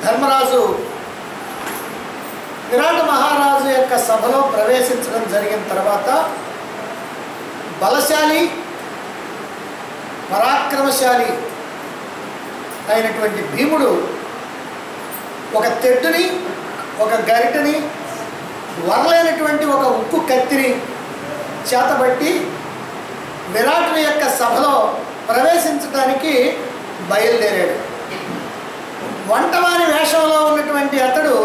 ధర్మరాజు విరాట మహారాజు యొక్క సభలో ప్రవేశించడం జరిగిన తర్వాత బలశాలి పరాక్రమశాలి అయినటువంటి భీముడు ఒక తెడ్డుని, ఒక గరిటని, వరలేనటువంటి ఒక ఉక్కు కత్తిని చేతబట్టి విరాటుని యొక్క సభలో ప్రవేశించడానికి బయలుదేరాడు. వంటవాని వేషంలో ఉన్నటువంటి అతడు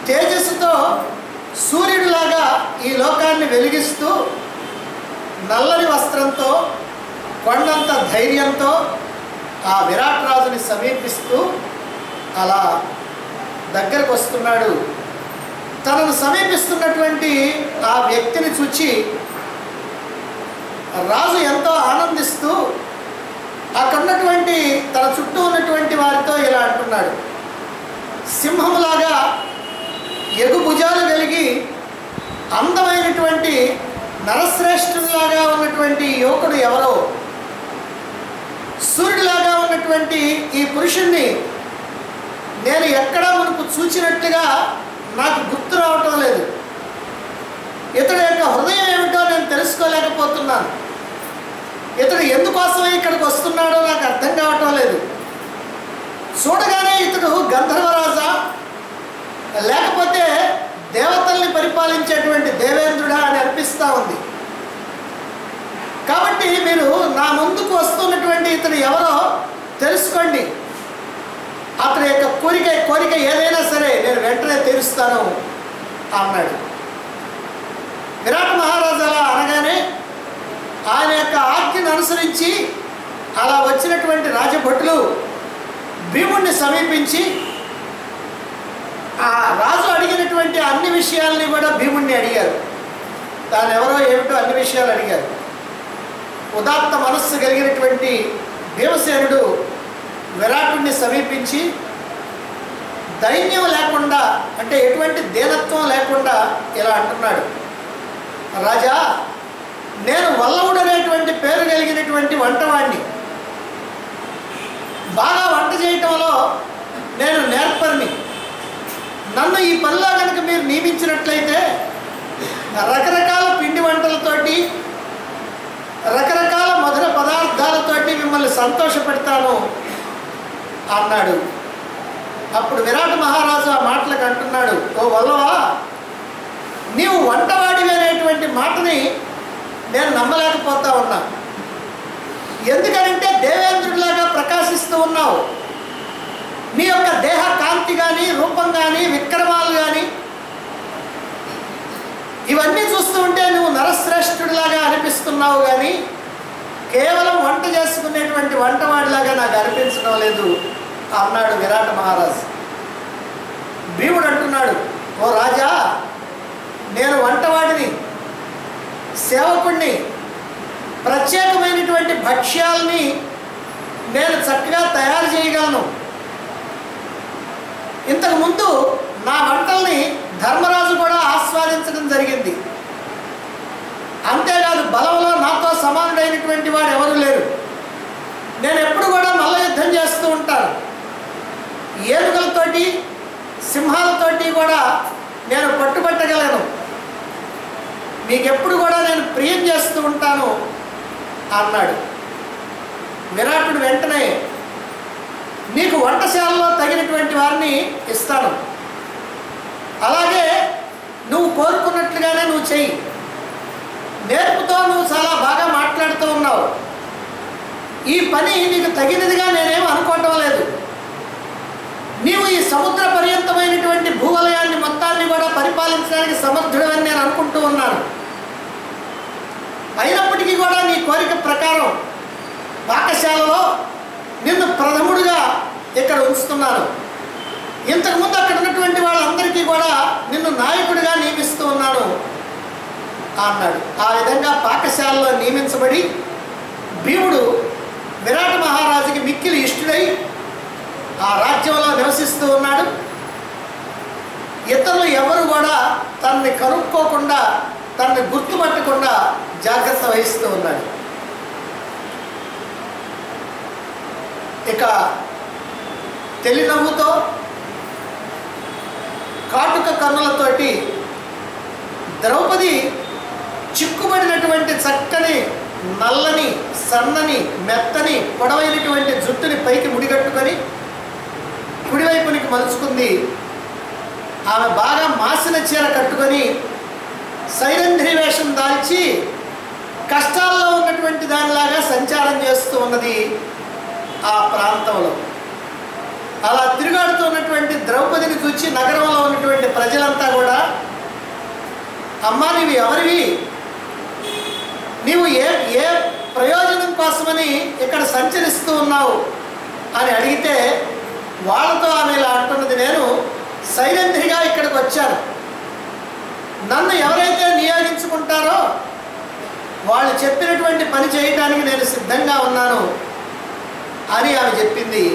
తేజస్సుతో సూర్యుడిలాగా ఈ లోకాన్ని వెలిగిస్తూ నల్లని వస్త్రంతో కొండంత ధైర్యంతో ఆ విరాట్ రాజుని సమీపిస్తూ అలా దగ్గరకు వస్తున్నాడు. తనను సమీపిస్తున్నటువంటి ఆ వ్యక్తిని చూచి రాజు ఎంతో ఆనందిస్తూ అక్కడున్నటువంటి తన చుట్టూ ఉన్నటువంటి వారితో ఇలా అంటున్నాడు: సింహములాగా ఎగుభుజాలు కలిగి అందమైనటువంటి నరశ్రేష్ఠులాగా ఉన్నటువంటి యువకుడు ఎవరో, సూర్యుడిలాగా ఉన్నటువంటి ఈ పురుషుణ్ణి నేను ఎక్కడా మనకు చూచినట్టుగా నాకు గుర్తు రావటం లేదు. ఇతడు యొక్క హృదయం ఏమిటో నేను తెలుసుకోలేకపోతున్నాను. ఇతడు ఎందుకోసమే ఇక్కడికి వస్తున్నాడో నాకు అర్థం కావటం లేదు. చూడగానే ఇతడు గంధర్వరాజా లేకపోతే దేవతల్ని పరిపాలించేటువంటి దేవేంద్రుడా అని అనిపిస్తూ ఉంది. కాబట్టి మీరు నా ముందుకు వస్తున్నటువంటి ఇతడు ఎవరో తెలుసుకోండి. అతని యొక్క కోరిక ఏదైనా సరే నేను వెంటనే తీరుస్తాను అన్నాడు. విరాట్ మహారాజు అలా అనగానే ఆయన యొక్క ఆజ్ఞను అనుసరించి అలా వచ్చినటువంటి రాజభటులు భీముడిని సమీపించి ఆ రాజు అడిగినటువంటి అన్ని విషయాల్ని కూడా భీముడిని అడిగారు. తాను ఎవరో ఏమిటో అన్ని విషయాలు అడిగారు. ఉదాత్త మనస్సు కలిగినటువంటి భీమసేనుడు విరాటుడిని సమీపించి దైన్యం లేకుండా, అంటే ఎటువంటి దీనత్వం లేకుండా ఇలా అంటున్నాడు: రాజా, నేను వల్లవుడు అనేటువంటి పేరు కలిగినటువంటి వంటవాణ్ణి. బాగా వంట చేయటంలో నేను నేర్పరిని. నన్ను ఈ పనిలో కనుక మీరు నియమించినట్లయితే రకరకాల పిండి వంటలతోటి, రకరకాల మధుర పదార్థాలతోటి మిమ్మల్ని సంతోషపెడతాను అన్నాడు. అప్పుడు విరాట్ మహారాజు ఆ మాటలకు అంటున్నాడు: ఓ వల్లవా, నీవు వంటవాడివి అనేటువంటి మాటని నేను నమ్మలేకపోతా ఉన్నా. ఎందుకంటే దేవేంద్రుడిలాగా ప్రకాశిస్తూ ఉన్నావు. నీ యొక్క దేహ కాంతి కానీ, రూపం కానీ, విక్రమాలు కానీ ఇవన్నీ చూస్తూ ఉంటే నువ్వు నరశ్రేష్ఠుడిలాగా అనిపిస్తున్నావు, కానీ కేవలం వంట చేసుకునేటువంటి వంటవాడిలాగా నాకు అనిపించడం లేదు అన్నాడు విరాట మహారాజు. భీముడు అంటున్నాడు: ఓ రాజా, నేను వంటవాడిని, సేవకుడిని, ప్రత్యేకమైనటువంటి భక్ష్యాలని నేను చక్కగా తయారు చేయగలను. ఇంతకుముందు నా వంటల్ని ధర్మరాజు కూడా ఆస్వాదించడం జరిగింది. అంతేకాదు, బలంలో నాతో సమానుడైనటువంటి వాడు ఎవరు లేరు. నేను ఎప్పుడు కూడా మల్ల యుద్ధం చేస్తూ ఉంటాను. ఏనుగులతోటి, సింహాలతోటి కూడా నేను పట్టుబట్టగలను. మీకెప్పుడు కూడా నేను ప్రియం చేస్తూ ఉంటాను అన్నాడు. విరాటుడు వెంటనే, నీకు వంటశాలలో తగినటువంటి వారిని ఇస్తాను, అలాగే నువ్వు కోరుకున్నట్లుగానే నువ్వు చెయ్యి. నేర్పుతో నువ్వు చాలా బాగా మాట్లాడుతూ ఉన్నావు. ఈ పని నీకు తగినదిగా నేనేం అనుకోవటం లేదు. నీవు ఈ సముద్ర పర్యంతమైనటువంటి భూవలయాన్ని మొత్తాన్ని కూడా పరిపాలించడానికి సమర్థుడని నేను అనుకుంటూ ఉన్నాను. అయినప్పటికీ కూడా నీ కోరిక ప్రకారం పాకశాలలో నిన్ను ప్రథముడుగా ఇక్కడ ఉంచుతున్నాను. ఇంతకుముందు అక్కడ ఉన్నటువంటి వాళ్ళందరికీ కూడా నిన్ను నాయకుడిగా నియమిస్తూ ఉన్నాను అన్నాడు. ఆ విధంగా పాకశాలలో నియమించబడి భీముడు విరాట మహారాజుకి మిక్కిలి ఇష్టుడై ఆ రాజ్యంలో నివసిస్తూ ఉన్నాడు. ఇతరులు ఎవరు కూడా తనని కనుక్కోకుండా, తనని గుర్తుపట్టకుండా జాగ్రత్త వహిస్తూ ఉన్నాడు. ఇక తెలినవ్వుతో కాటుక కన్నులతోటి ద్రౌపది చిక్కుబడినటువంటి చక్కని నల్లని సన్నని మెత్తని పొడవైనటువంటి జుట్టుని పైకి ముడిగట్టుకొని కుడివైపునికి మలుచుకుంది. ఆమె బాగా మాసిన చీర కట్టుకొని సైరంధ్రి వేషం దాల్చి కష్టాల్లో ఉన్నటువంటి దానిలాగా సంచారం చేస్తూ ఉన్నది ఆ ప్రాంతంలో. అలా తిరుగాడుతూ ఉన్నటువంటి ద్రౌపదిని చూచి నగరంలో ఉన్నటువంటి ప్రజలంతా కూడా, అమ్మా నీవు ఎవరివి, నీవు ఏ ప్రయోజనం కోసమని ఇక్కడ సంచరిస్తూ ఉన్నావు అని అడిగితే వాళ్ళతో ఆమె ఇలా అంటున్నది, నేను సైరంధ్రిగా ఇక్కడికి వచ్చాను, నన్ను ఎవరైతే నియోగించుకుంటారో వాళ్ళు చెప్పినటువంటి పని చేయడానికి నేను సిద్ధంగా ఉన్నాను అని ఆమె చెప్పింది.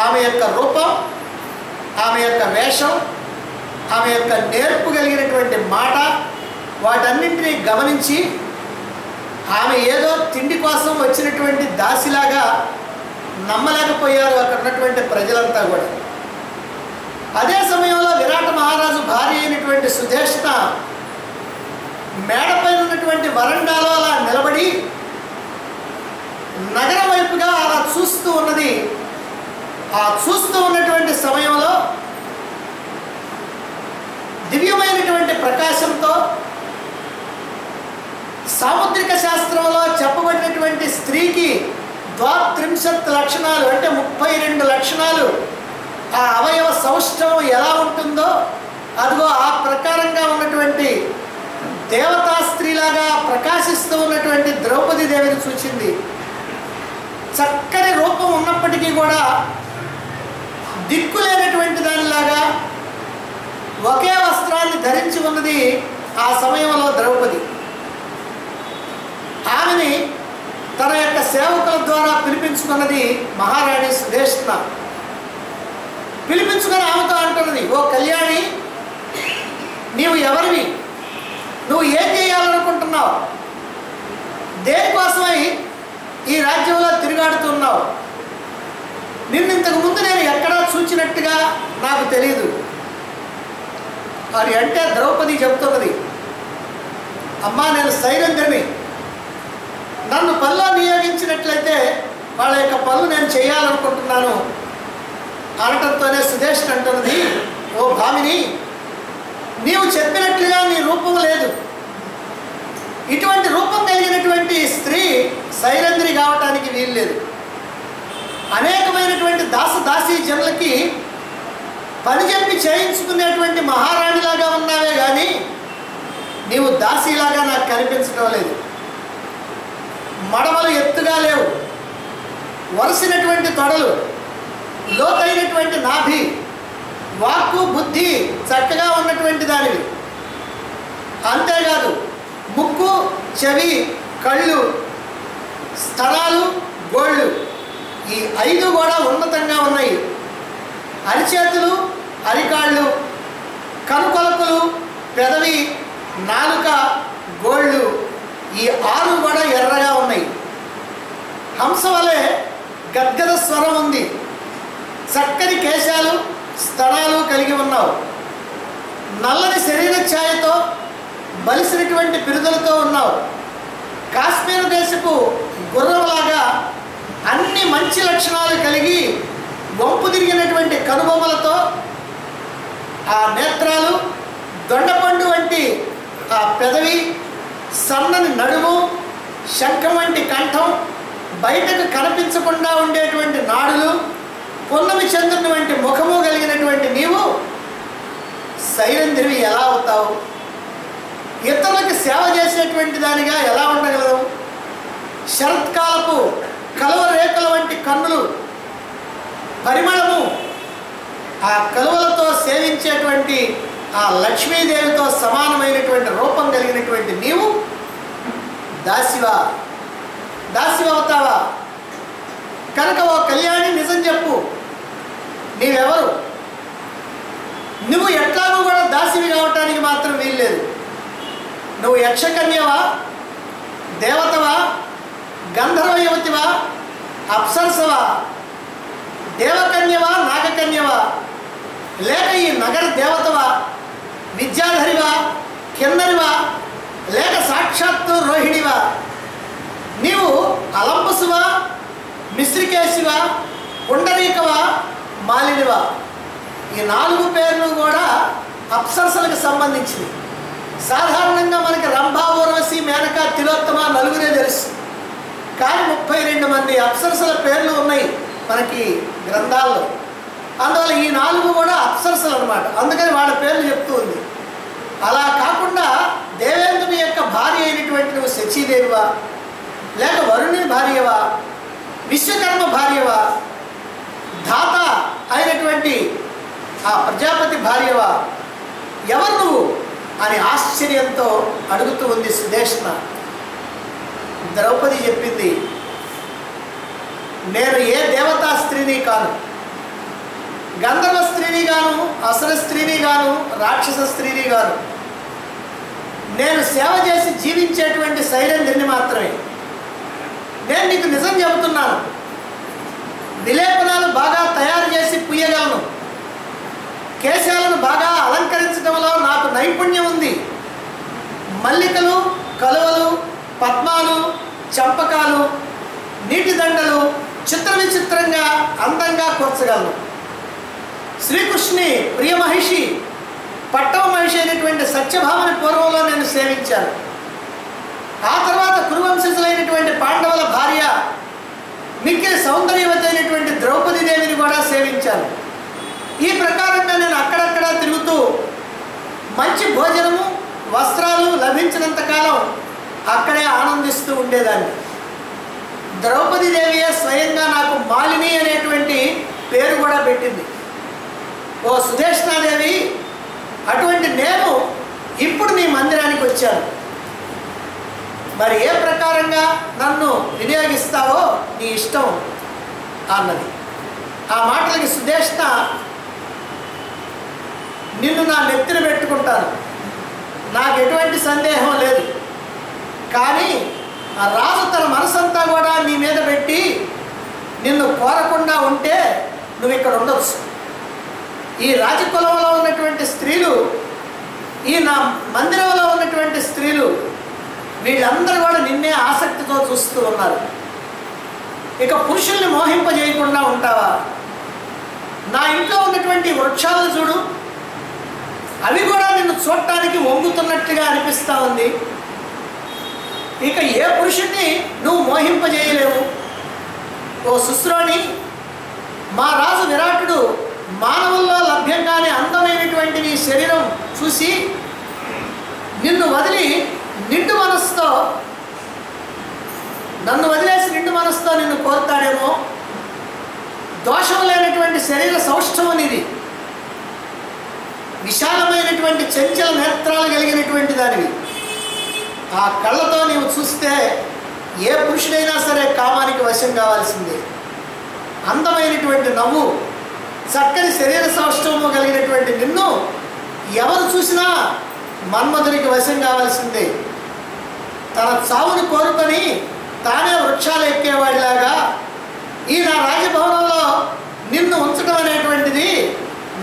ఆమె యొక్క రూపం, ఆమె యొక్క వేషం, ఆమె యొక్క నేర్పు కలిగినటువంటి మాట, వాటన్నింటినీ గమనించి ఆమె ఏదో తిండి కోసం వచ్చినటువంటి దాసిలాగా నమ్మలేకపోయారు అక్కడ ఉన్నటువంటి ప్రజలంతా కూడా. అదే సమయంలో విరాట మహారాజు భార్య అయినటువంటి సుధేష్ణ మేడపైన ఉన్నటువంటి వరండాలో అలా నిలబడి నగరం వైపుగా అలా చూస్తూ ఉన్నది. ఆ చూస్తూ ఉన్నటువంటి సమయంలో దివ్యమైనటువంటి ప్రకాశంతో సాముద్రిక శాస్త్రంలో చెప్పబడినటువంటి స్త్రీకి 32 లక్షణాలు అంటే 32 లక్షణాలు, ఆ అవయవ సౌష్ఠవం ఎలా ఉంటుందో అదిగో ఆ ప్రకారంగా ఉన్నటువంటి దేవతా స్త్రీలాగా ప్రకాశిస్తూ ఉన్నటువంటి ద్రౌపది దేవిని చూచింది. చక్కని రూపం ఉన్నప్పటికీ కూడా దిక్కులేనటువంటి దానిలాగా ఒకే వస్త్రాన్ని ధరించి ఉన్నది ఆ సమయంలో ద్రౌపది. ఆమెని తన యొక్క సేవకుల ద్వారా పిలిపించుకున్నది మహారాణి సుధేష్ణ. పిలిపించుకొని ఆమెతో అంటున్నది, ఓ కళ్యాణి, నీవు ఎవరివి, నువ్వు ఏం చేయాలనుకుంటున్నావు, దేనికోసమై ఈ రాజ్యంలో తిరుగాడుతున్నావు, నిన్ను ఇంతకు ముందు నేను ఎక్కడా చూచినట్టుగా నాకు తెలియదు అని అంటే ద్రౌపది చెబుతున్నది, అమ్మా నేను సైరంధ్రిని, నన్ను పనిలో నియోగించినట్లయితే వాళ్ళ యొక్క పనులు నేను చేయాలనుకుంటున్నాను అనటంతోనే సుధేష్ణ అంటున్నది, ఓ భామిని, నీవు చెప్పినట్లుగా నీ రూపం లేదు, ఇటువంటి రూపం కలిగినటువంటి స్త్రీ సైరంధ్రి కావటానికి వీల్లేదు. అనేకమైనటువంటి దాసీ జనులకి పని చెప్పి చేయించుకునేటువంటి మహారాణిలాగా ఉన్నావే కానీ నీవు దాసీలాగా నాకు కనిపించడం లేదు. మడమలు ఎత్తుగా లేవు, వరుసినటువంటి తొడలు, లోతైనటువంటి నాభి, వాక్కు బుద్ధి చక్కగా ఉన్నటువంటి దానివి. అంతేకాదు ముక్కు, చెవి, కళ్ళు, స్తనాలు, గోళ్ళు ఈ 5 కూడా ఉన్నతంగా ఉన్నాయి. అరిచేతులు, అరికాళ్ళు, కనుకొలకులు, పెదవి, నాలుక, గోళ్ళు ఈ 6 కూడా ఎర్రగా ఉన్నాయి. హంస వలె గద్గద స్వరం ఉంది. చక్కని కేశాలు, స్తనాలు కలిగి ఉన్నావు. నల్లని శరీర ఛాయతో బలిసినటువంటి పిరుదులతో ఉన్నావు. కాశ్మీర్ దేశపు గుర్రంలాగా అన్ని మంచి లక్షణాలు కలిగి వంపు తిరిగినటువంటి కనుబొమ్మలతో ఆ నేత్రాలు, దొండపండు వంటి ఆ పెదవి, సన్నని నడుము, శంఖం వంటి కంఠం, బయటకు కనిపించకుండా ఉండేటువంటి నాడులు, పున్నమి చంద్రుని వంటి ముఖము కలిగినటువంటి నీవు సైరంధ్రివి ఎలా అవుతావు? ఇతరులకు సేవ చేసేటువంటి దానిగా ఎలా ఉండగలవు? శరత్కాలపు కలువ రేకుల వంటి కన్నులు, పరిమళము, ఆ కలువలతో సేవించేటువంటి ఆ లక్ష్మీదేవితో సమానమైనటువంటి రూపం కలిగినటువంటి నీవు దాసివా అవుతావా? కనుక ఓ కళ్యాణి నిజం చెప్పు, నీవెవరు? నువ్వు ఎట్లాగూ కూడా దాసివి కావటానికి మాత్రం వీల్లేదు. నువ్వు యక్షకన్యవా, దేవతవా, గంధర్వ యువతివా, అప్సరసవా, దేవకన్యవా, నాగకన్యవా, లేక ఈ నగర దేవతవా, విద్యాధరివా, కిన్నరివా, లేక సాక్షాత్తు రోహిణివా? నీవు అలంబసువా, మిశ్రికేశివా, పుండరీకవా, మాలినివా? ఈ 4 పేర్లు కూడా అప్సరసలకు సంబంధించినవి. సాధారణంగా మనకి రంభ, ఊర్వశి, మేనక, తిలోత్తమ నలుగురే తెలుసు. కానీ 32 మంది అప్సరసల పేర్లు ఉన్నాయి మనకి గ్రంథాల్లో. అందువల్ల ఈ 4 కూడా అప్సరసలు అన్నమాట. అందుకని వాళ్ళ పేర్లు చెప్తూ ఉంది. అలా కాకుండా దేవేంద్రుని యొక్క భార్య అయినటువంటి నువ్వు శచీదేవివా, లేక వరుణుని భార్యవా, విశ్వకర్మ భార్యవా, ధాత అయినటువంటి ఆ ప్రజాపతి భార్యవా, ఎవరు నువ్వు అని ఆశ్చర్యంతో అడుగుతూ ఉంది సుదేష్ణ. ద్రౌపది చెప్పింది, నేను ఏ దేవతా స్త్రీని కాను, గంధర్వ స్త్రీని గాను, అసుర స్త్రీని గాను, రాక్షస స్త్రీని గాను. నేను సేవ చేసి జీవించేటువంటి శైలేంద్రుని మాత్రమే. నేను నీకు నిజం చెబుతున్నాను, విలేపనాలు బాగా తయారు చేసి పుయ్యగలను, కేశాలను బాగా అలంకరించడంలో నాకు నైపుణ్యం ఉంది. మల్లికలు, కలువలు, పద్మాలు, చంపకాలు, నీటి దండలు చిత్ర విచిత్రంగా అందంగా కూర్చగలను. శ్రీకృష్ణుని ప్రియ మహిషి, పట్టవ మహిషి అయినటువంటి సత్యభామని పూర్వంలో నేను సేవించాను. ఆ తర్వాత కురువంశజులైనటువంటి పాండవుల భార్య మిక్కిలి సౌందర్యవతి అయినటువంటి ద్రౌపది దేవిని కూడా సేవించాను. ఈ ప్రకారంగా నేను అక్కడక్కడ తిరుగుతూ మంచి భోజనము, వస్త్రాలు లభించినంత కాలం అక్కడే ఆనందిస్తూ ఉండేదాన్ని. ద్రౌపది దేవియే స్వయంగా నాకు మాలిని అనేటువంటి పేరు కూడా పెట్టింది. ఓ సుదేష్ణాదేవి, అటువంటి నేను ఇప్పుడు నీ మందిరానికి వచ్చాను. మరి ఏ ప్రకారంగా నన్ను వినియోగిస్తావో నీ ఇష్టం అన్నది. ఆ మాటలకి సుదేష్ణ, నిన్ను నా నెత్తిన పెట్టుకుంటాను, నాకు ఎటువంటి సందేహం లేదు. కానీ ఆ రాజు తన మనసంతా కూడా నీ మీద పెట్టి నిన్ను కోరకుండా ఉంటే నువ్వు ఇక్కడ ఉండొచ్చు. ఈ రాజకులంలో ఉన్నటువంటి స్త్రీలు, ఈ నా మందిరంలో ఉన్నటువంటి స్త్రీలు, వీళ్ళందరూ కూడా నిన్నే ఆసక్తితో చూస్తూ ఉన్నారు. ఇక పురుషుల్ని మోహింపజేయకుండా ఉంటావా? నా ఇంట్లో ఉన్నటువంటి వృక్షాలను చూడు, అవి కూడా నిన్ను చూడటానికి వంగుతున్నట్టుగా అనిపిస్తూ ఉంది. ఇక ఏ పురుషుణ్ణి నువ్వు మోహింపజేయలేవు. ఓ శుశ్రోణి, మా రాజు విరాటుడు మానవుల్లో లభ్యంగానే అందమైనటువంటి నీ శరీరం చూసి నిన్ను వదిలి నిండు మనసుతో, నన్ను వదిలేసి నిండు మనసుతో నిన్ను కోరుతాడేమో. దోషం లేనటువంటి శరీర సౌష్ఠవం ఇది, విశాలమైనటువంటి చంచల నేత్రాలు కలిగినటువంటి దానివి. ఆ కళ్ళతో నీవు చూస్తే ఏ పురుషుడైనా సరే కామానికి వశం కావాల్సిందే. అందమైనటువంటి నవ్వు, చక్కని శరీర సౌష్ఠవము కలిగినటువంటి నిన్ను ఎవరు చూసినా మన్మధునికి వశం కావాల్సిందే. తన చావును కోరుకొని తానే వృక్షాలు ఎక్కేవాడిలాగా ఈ నా రాజభవనంలో నిన్ను ఉంచడం అనేటువంటిది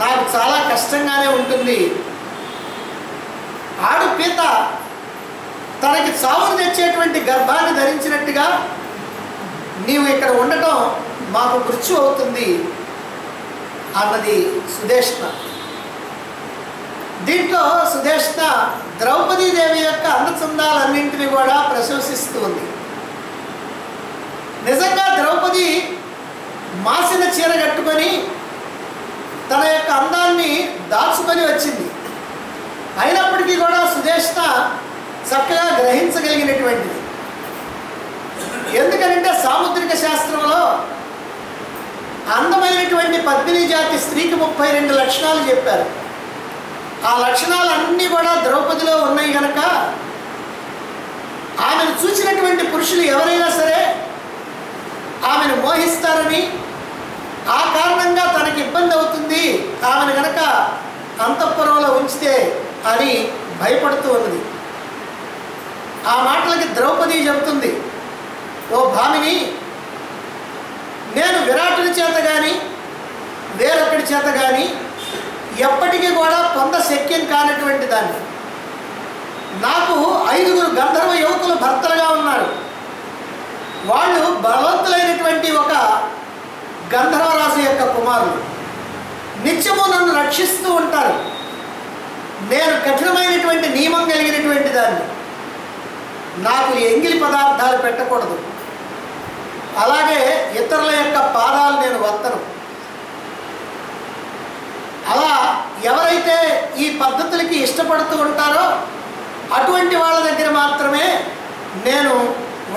నాకు చాలా కష్టంగానే ఉంటుంది. ఆడుపీత తనకి చావును తెచ్చేటువంటి గర్భాన్ని ధరించినట్టుగా నీవు ఇక్కడ ఉండటం మాకు మృత్యు అవుతుంది అన్నది సుదేష్ణ. దీంట్లో సుదేష్ణ ద్రౌపదీదేవి యొక్క అందచందాలన్నింటినీ కూడా ప్రశంసిస్తూ ఉంది. నిజంగా ద్రౌపది మాసిన చీర కట్టుకొని తన యొక్క అందాన్ని దాచుకొని వచ్చింది. అయినప్పటికీ కూడా సుదేష్ణ చక్కగా గ్రహించగలిగినటువంటిది. ఎందుకంటే సాముద్రిక శాస్త్రంలో అందమైనటువంటి పద్మిని జాతి స్త్రీకి 32 లక్షణాలు చెప్పారు. ఆ లక్షణాలన్నీ కూడా ద్రౌపదిలో ఉన్నాయి కనుక ఆమెను చూసినటువంటి పురుషులు ఎవరైనా సరే ఆమెను మోహిస్తారని, ఆ కారణంగా తనకి ఇబ్బంది అవుతుంది ఆమెను కనుక అంతఃపురంలో ఉంచితే అని భయపడుతూ ఉన్నది. ఆ మాటలకి ద్రౌపది చెబుతుంది, ఓ భామిని, నేను విరాటుని చేత కానీ వేరొకటి చేత కానీ ఎప్పటికీ కూడా పొందశక్యం కానటువంటి దాన్ని. నాకు 5 గంధర్వ యువకులు భర్తలుగా ఉన్నారు. వాళ్ళు బలవంతులైనటువంటి ఒక గంధర్వరాజు యొక్క కుమారులు. నిత్యము నన్ను రక్షిస్తూ ఉంటారు. నేను కఠినమైనటువంటి నియమం కలిగినటువంటి దాన్ని. నాకు ఎంగిలి పదార్థాలు పెట్టకూడదు. అలాగే ఇతరుల యొక్క పాదాలు నేను వత్తను. అలా ఎవరైతే ఈ పద్ధతులకి ఇష్టపడుతూ ఉంటారో అటువంటి వాళ్ళ దగ్గర మాత్రమే నేను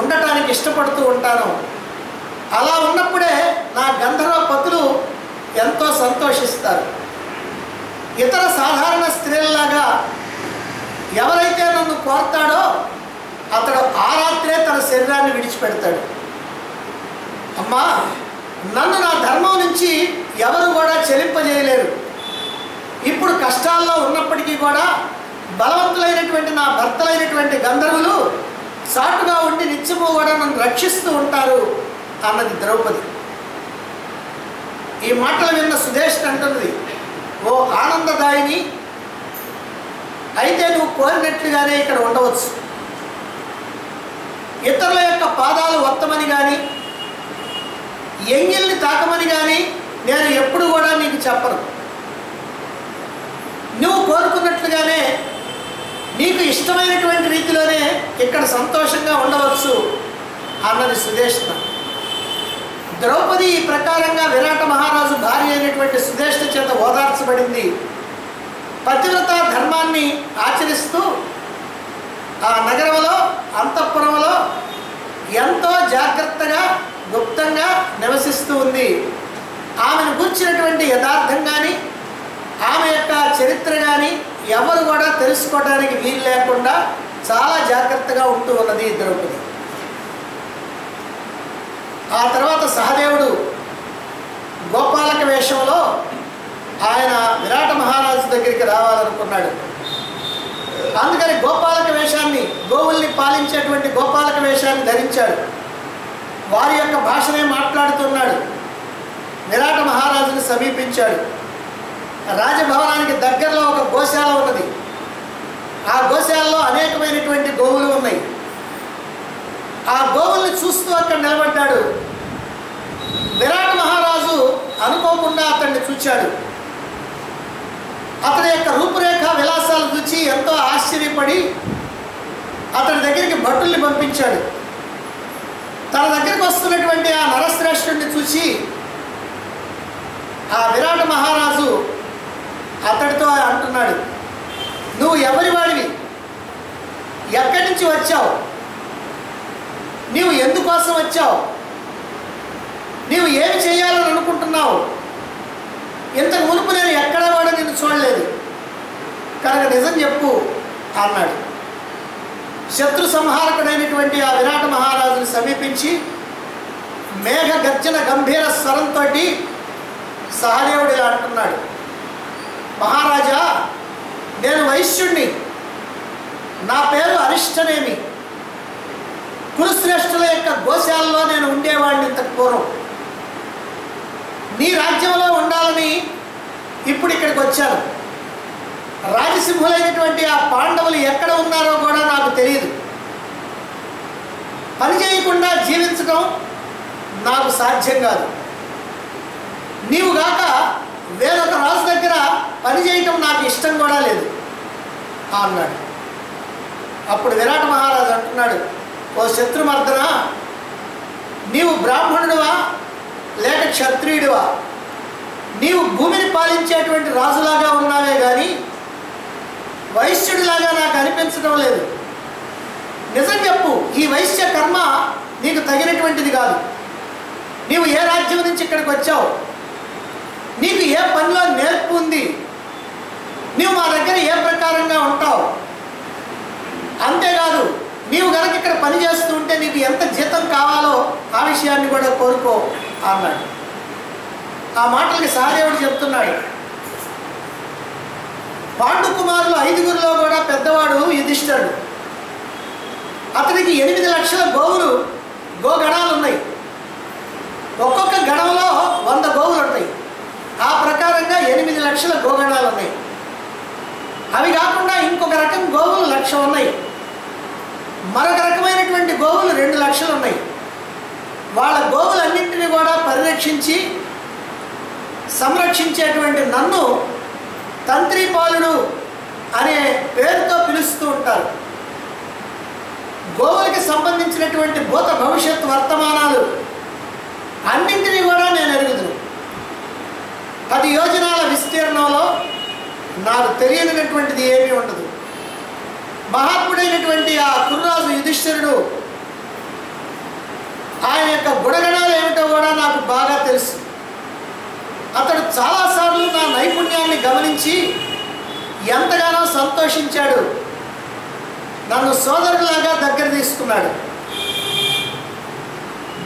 ఉండటానికి ఇష్టపడుతూ ఉంటాను. అలా ఉన్నప్పుడే నా గంధర్వ పతులు ఎంతో సంతోషిస్తారు. ఇతర సాధారణ స్త్రీలలాగా ఎవరైతే నన్ను కోరుతాడో అతడు ఆ రాత్రే తన శరీరాన్ని విడిచిపెడతాడు. అమ్మా, నన్ను నా ధర్మం నుంచి ఎవరు కూడా చెలింపజేయలేరు. ఇప్పుడు కష్టాల్లో ఉన్నప్పటికీ కూడా బలవంతులైనటువంటి నా భర్తలైనటువంటి గంధర్వులు సాటుగా ఉండి నిత్యము కూడా నన్ను రక్షిస్తూ ఉంటారు అన్నది ద్రౌపది. ఈ మాటలు విన్న సుధేష్ణ అంటున్నది, ఓ ఆనందదాయిని, అయితే నువ్వు కోరినట్లుగానే ఇక్కడ ఉండవచ్చు. ఇతరుల యొక్క పాదాలు వత్తమని కానీ ఎంగిల్ని తాకమని కానీ నేను ఎప్పుడు కూడా నీకు చెప్పను. నువ్వు కోరుకున్నట్లుగానే నీకు ఇష్టమైనటువంటి రీతిలోనే ఇక్కడ సంతోషంగా ఉండవచ్చు అన్నది సుధేష్ణ. ద్రౌపది ఈ ప్రకారంగా విరాట మహారాజు భార్య అయినటువంటి సుధేష్ణ చేత ఓదార్చబడింది. పతివ్రత ధర్మాన్ని ఆచరిస్తూ ఆ నగరంలో అంతఃపురంలో ఎంతో జాగ్రత్తగా గుప్తంగా నివసిస్తూ ఉంది. ఆమెను గుర్చినటువంటి యథార్థం కానీ ఆమె యొక్క చరిత్ర కానీ ఎవరు కూడా తెలుసుకోవడానికి వీలు లేకుండా చాలా జాగ్రత్తగా ఉంటూ ఉన్నది ద్రౌపది. ఆ తర్వాత సహదేవుడు గోపాలక వేషంలో ఆయన విరాట మహారాజు దగ్గరికి రావాలనుకున్నాడు. అందుకని గోపాలక వేషాన్ని, గోవుల్ని పాలించేటువంటి గోపాలక వేషాన్ని ధరించాడు. వారి యొక్క భాషనే మాట్లాడుతున్నాడు. విరాట మహారాజుని సమీపించాడు. రాజభవనానికి దగ్గరలో ఒక గోశాల ఉన్నది. ఆ గోశాలలో అనేకమైనటువంటి గోవులు ఉన్నాయి. ఆ గోవుల్ని చూస్తూ అక్కడ నిలబడ్డాడు. విరాట మహారాజు అనుకోకుండా అతన్ని చూచాడు. అతని యొక్క రూపురేఖ విలాసాలు చూచి ఎంతో ఆశ్చర్యపడి అతని దగ్గరికి భటుల్ని పంపించాడు. తన దగ్గరికి వస్తున్నటువంటి ఆ నరశ్రేష్ఠుడిని చూసి ఆ విరాట మహారాజు అతడితో అంటున్నాడు, నువ్వు ఎవరి వాడివి? ఎక్కడి నుంచి వచ్చావు? నీవు ఎందుకోసం వచ్చావు? నీవు ఏమి చేయాలని అనుకుంటున్నావు? ఇంతకు మునుపు నేను ఎక్కడా కూడా నిన్ను చూడలేదు కనుక నిజం చెప్పు అన్నాడు. శత్రు సంహారకుడైనటువంటి ఆ విరాట మహారాజుని సమీపించి మేఘ గర్జన గంభీర స్వరంతో సహదేవుడు ఇలా అంటున్నాడు, మహారాజా, నేను వైశ్యుణ్ణి. నా పేరు అరిష్టనేమి. కురుశ్రేష్ఠుల యొక్క గోశాలలో నేను ఉండేవాడిని ఇంతకు పూర్వం. నీ రాజ్యంలో ఉండాలని ఇప్పుడు ఇక్కడికి వచ్చాను. రాజసింహులైనటువంటి ఆ పాండవులు ఎక్కడ ఉన్నారో కూడా నాకు తెలియదు. పని చేయకుండా జీవించడం నాకు సాధ్యం కాదు. నీవు గాక వేరొక రాజు దగ్గర పని చేయటం నాకు ఇష్టం కూడా లేదు అన్నాడు. అప్పుడు విరాట మహారాజు అంటున్నాడు, ఓ శత్రుమర్దన, నీవు బ్రాహ్మణుడివా లేక క్షత్రియుడివా? నీవు భూమిని పాలించేటువంటి రాజులాగా ఉన్నావే కానీ వైశ్యుడిలాగా నాకు అనిపించడం లేదు. నిజం చెప్పు, ఈ వైశ్య కర్మ నీకు తగినటువంటిది కాదు. నీవు ఏ రాజ్యం నుంచి ఇక్కడికి వచ్చావు? నీకు ఏ పనిలో నేర్పు ఉంది? నీవు మా దగ్గర ఏ ప్రకారంగా ఉంటావు? అంతేకాదు, నీవు కనుక ఇక్కడ పని చేస్తూ ఉంటే నీకు ఎంత జీతం కావాలో ఆ విషయాన్ని కూడా కోరుకో అన్నాడు. ఆ మాటలకి సహదేవుడు చెప్తున్నాడు, పాండు కుమారులు 5గురిలో కూడా పెద్దవాడు యుధిష్ఠిరుడు. అతనికి 8 లక్షల గోగణాలు ఉన్నాయి. ఒక్కొక్క గణంలో 100 గోవులు ఉంటాయి. ఆ ప్రకారంగా 8 లక్షల గోగణాలు ఉన్నాయి. అవి కాకుండా ఇంకొక రకం గోవులు 1,00,000 ఉన్నాయి. మరొక రకమైనటువంటి గోవులు 2 లక్షలు ఉన్నాయి. వాళ్ళ గోవులన్నింటినీ కూడా పరిరక్షించి సంరక్షించేటువంటి నన్ను తంత్రిపాలుడు అనే పేరుతో పిలుస్తూ ఉంటారు. గోవులకి సంబంధించినటువంటి భూత భవిష్యత్ వర్తమానాలు అన్నింటినీ కూడా నేను ఎరుగుదును. 10 యోజనాల విస్తీర్ణంలో నాకు తెలియనటువంటిది ఏమీ ఉండదు. మహాత్ముడైనటువంటి ఆ కుర్రాజు యుధిష్ఠిరుడు ఆయన యొక్క గుణగణాలు ఏమిటో కూడా నాకు బాగా తెలుసు. అతడు చాలాసార్లు నా నైపుణ్యాన్ని గమనించి ఎంతగానో సంతోషించాడు. నన్ను సోదరులాగా దగ్గర తీసుకున్నాడు.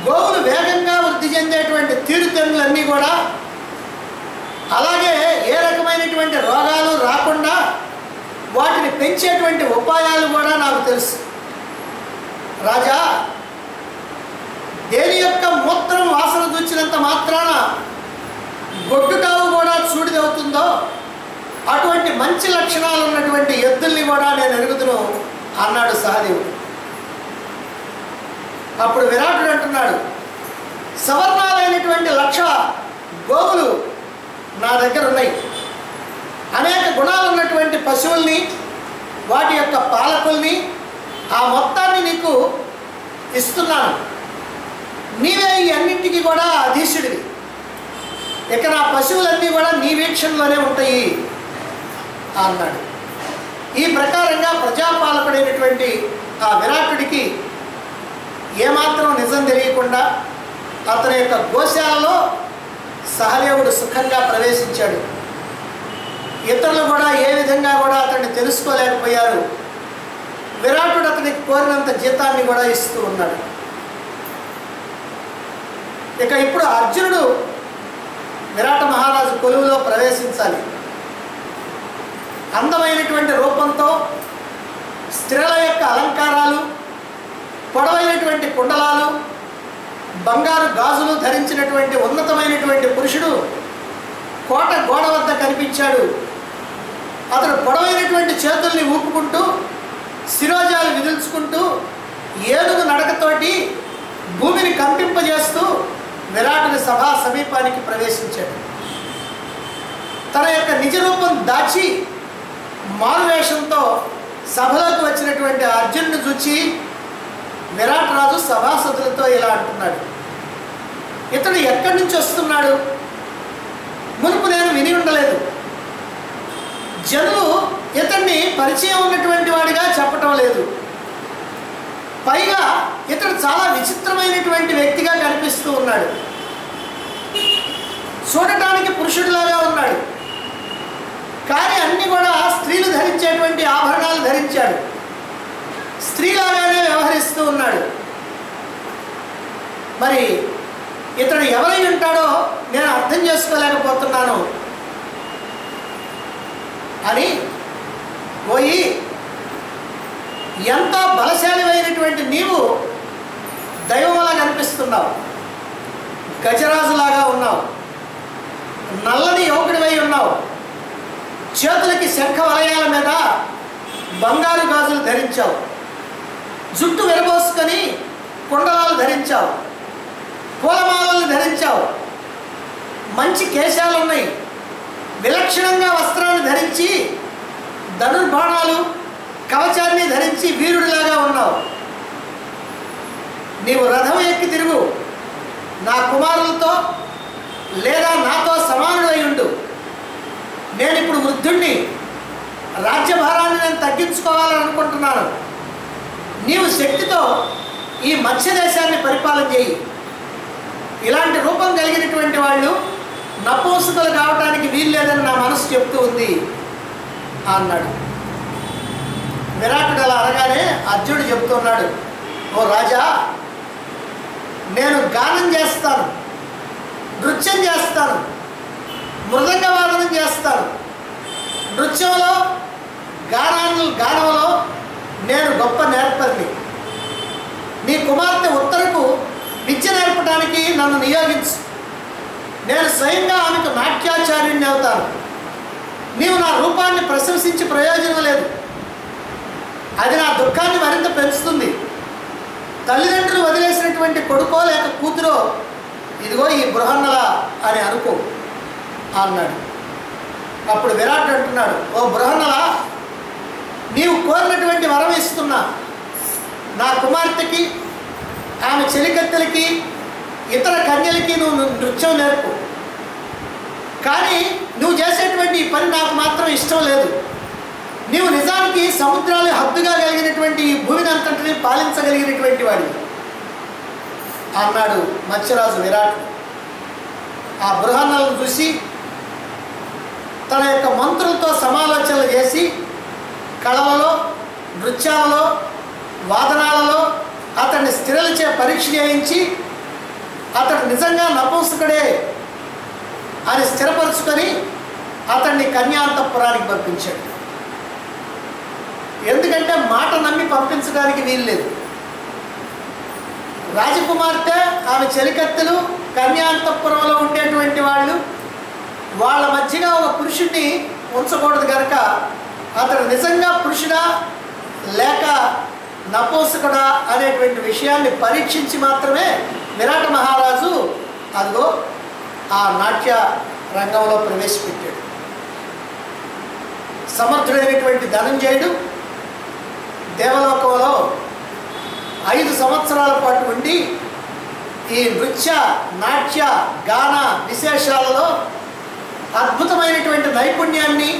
గోవులు వేగంగా వృద్ధి చెందేటువంటి తీరుతెన్నులన్నీ కూడా, అలాగే ఏ రకమైనటువంటి రోగాలు రాకుండా వాటిని పెంచేటువంటి ఉపాయాలు కూడా నాకు తెలుసు. రాజా, దేని యొక్క మూత్రం వాసన చూచినంత మాత్రాన గొడ్డుటావు కూడా చూడిదవుతుందో అటువంటి మంచి లక్షణాలు ఉన్నటువంటి ఎద్దుల్ని కూడా నేను ఎరుగుదును అన్నాడు సహదేవుడు. అప్పుడు విరాటుడు అంటున్నాడు, సవర్ణాలైనటువంటి 1,00,000 గోవులు నా దగ్గర ఉన్నాయి. అనేక గుణాలు ఉన్నటువంటి పశువుల్ని, వాటి యొక్క పాలకుల్ని, ఆ మొత్తాన్ని నీకు ఇస్తున్నాను. నీవే ఈ అన్నింటికి కూడా అధీశుడివి. ఇక నా పశువులన్నీ కూడా నీ వీక్షణలోనే ఉంటాయి అన్నాడు. ఈ ప్రకారంగా ప్రజాపాలకుడైనటువంటి ఆ విరాటుడికి ఏమాత్రం నిజం తెలియకుండా అతని యొక్క గోశాలలో సహదేవుడు సుఖంగా ప్రవేశించాడు. ఇతరులు కూడా ఏ విధంగా కూడా అతన్ని తెలుసుకోలేకపోయారు. విరాటుడు అతనికి కోరినంత జీతాన్ని కూడా ఇస్తూ ఉన్నాడు. ఇక ఇప్పుడు అర్జునుడు విరాట మహారాజు కొలువులో ప్రవేశించాలి. అందమైనటువంటి రూపంతో, స్త్రీల యొక్క అలంకారాలు, పొడవైనటువంటి కుండలాలు, బంగారు గాజులు ధరించినటువంటి ఉన్నతమైనటువంటి పురుషుడు కోట గోడ వద్ద కనిపించాడు. అతడు పొడవైనటువంటి చేతుల్ని ఊపుకుంటూ, శిరోజాలు విదిల్చుకుంటూ, ఏనుగు నడకతోటి భూమిని కంపింపజేస్తూ విరాటుని సభా సమీపానికి ప్రవేశించాడు. తన యొక్క నిజ రూపం దాచి మారువేషంతో సభలోకి వచ్చినటువంటి అర్జునుడిని చూచి విరాట్ రాజు సభాసదులతో ఇలా అంటున్నాడు, ఇతడు ఎక్కడి నుంచి వస్తున్నాడు? మునుపు నేను విని ఉండలేదు. జనులు ఇతన్ని పరిచయం ఉన్నటువంటి వాడిగా చెప్పటం లేదు. పైగా ఇతడు చాలా విచిత్రమైనటువంటి వ్యక్తిగా కనిపిస్తూ ఉన్నాడు. చూడటానికి పురుషుడిలాగా ఉన్నాడు, కానీ అన్ని కూడా స్త్రీలు ధరించేటువంటి ఆభరణాలు ధరించాడు. స్త్రీలాగానే వ్యవహరిస్తూ ఉన్నాడు. మరి ఇతడు ఎవరై ఉంటాడో నేను అర్థం చేసుకోలేకపోతున్నాను అని పోయి, ఎంతో బలశాలివైనటువంటి నీవు దైవంలా కనిపిస్తున్నావు, గజరాజులాగా ఉన్నావు, నల్లని యువకుడివై ఉన్నావు, చేతులకి శంఖ వలయాల మీద బంగారు గాజులు ధరించావు, జుట్టు విరబోసుకొని కుండలాలు ధరించావు, పూలమాలలు ధరించావు, మంచి కేశాలు ఉన్నాయి, విలక్షణంగా వస్త్రాన్ని ధరించి ధనుర్బాణాలు కవచాన్ని ధరించి వీరుడిలాగా ఉన్నావు. నీవు రథం ఎక్కి తిరుగు, నా కుమారులతో లేదా నాతో సమానుడు అయి ఉండు. నేను ఇప్పుడు వృద్ధుణ్ణి, రాజ్యభారాన్ని నేను తగ్గించుకోవాలని అనుకుంటున్నాను. నీవు శక్తితో ఈ మత్స్య దేశాన్ని పరిపాలన చేయి. ఇలాంటి రూపం కలిగినటువంటి వాళ్ళు నపుంసకులు కావడానికి వీల్లేదని నా మనసు చెప్తూ ఉంది అన్నాడు. విరాటుడు అలా అనగానే అర్జునుడు చెప్తున్నాడు, ఓ రాజా, నేను గానం చేస్తాను, నృత్యం చేస్తాను, మృదంగవాదనం చేస్తాను. నృత్యంలో గానంలో నేను గొప్ప నేర్పరిని. నీ కుమార్తె ఉత్తరకు విద్య నేర్పడానికి నన్ను నియోగించు. నేను స్వయంగా ఆమెకు నాట్యాచార్యుడిని అవుతాను. నీవు నా రూపాన్ని ప్రశంసించి ప్రయోజనం లేదు, అది నా దుఃఖాన్ని మరింత పెంచుతుంది. తల్లిదండ్రులు వదిలేసినటువంటి కొడుకో లేక కూతురో ఇదిగో ఈ బృహన్నల అని అనుకో అన్నాడు. అప్పుడు విరాట్ అంటున్నాడు, ఓ బృహన్నల, నీవు కోరినటువంటి వరం ఇస్తున్నా. నా కుమార్తెకి, ఆమె చెలికత్తెలకి, ఇతర కన్యలకి నువ్వు నృత్యం నేర్పు. కానీ నువ్వు చేసేటువంటి ఈ పని నాకు మాత్రం ఇష్టం లేదు. నీవు నిజానికి సముద్రాలు హద్దుగా కలిగినటువంటి ఈ భూమిని అంతటిని పాలించగలిగినటువంటి వాడివి అన్నాడు మత్స్యరాజు విరాట్. ఆ బృహన్నలను చూసి తన యొక్క మంత్రులతో సమాలోచనలు చేసి కళలలో, నృత్యాలలో, వాదనాలలో అతన్ని స్త్రీలచే పరీక్ష చేయించి అతడు నిజంగా నపుంసకుడే అని స్థిరపరుచుకొని అతన్ని కన్యాంతఃపురానికి పంపించాడు. ఎందుకంటే మాట నమ్మి పంపించడానికి వీల్లేదు. రాజకుమార్తె, ఆమె చెలికత్తెలు కన్యాంతఃపురంలో ఉండేటువంటి వాళ్ళు, వాళ్ళ మధ్యగా ఒక పురుషుడిని ఉంచకూడదు కనుక అతడు నిజంగా పురుషుడా లేక నపుంసకుడా అనేటువంటి విషయాన్ని పరీక్షించి మాత్రమే విరాట మహారాజు అదిగో ఆ నాట్య రంగంలో ప్రవేశపెట్టాడు. సమర్థుడైనటువంటి ధనంజయుడు దేవలోకంలో 5 సంవత్సరాల పాటు ఉండి ఈ నృత్య, నాట్య, గాన విశేషాలలో అద్భుతమైనటువంటి నైపుణ్యాన్ని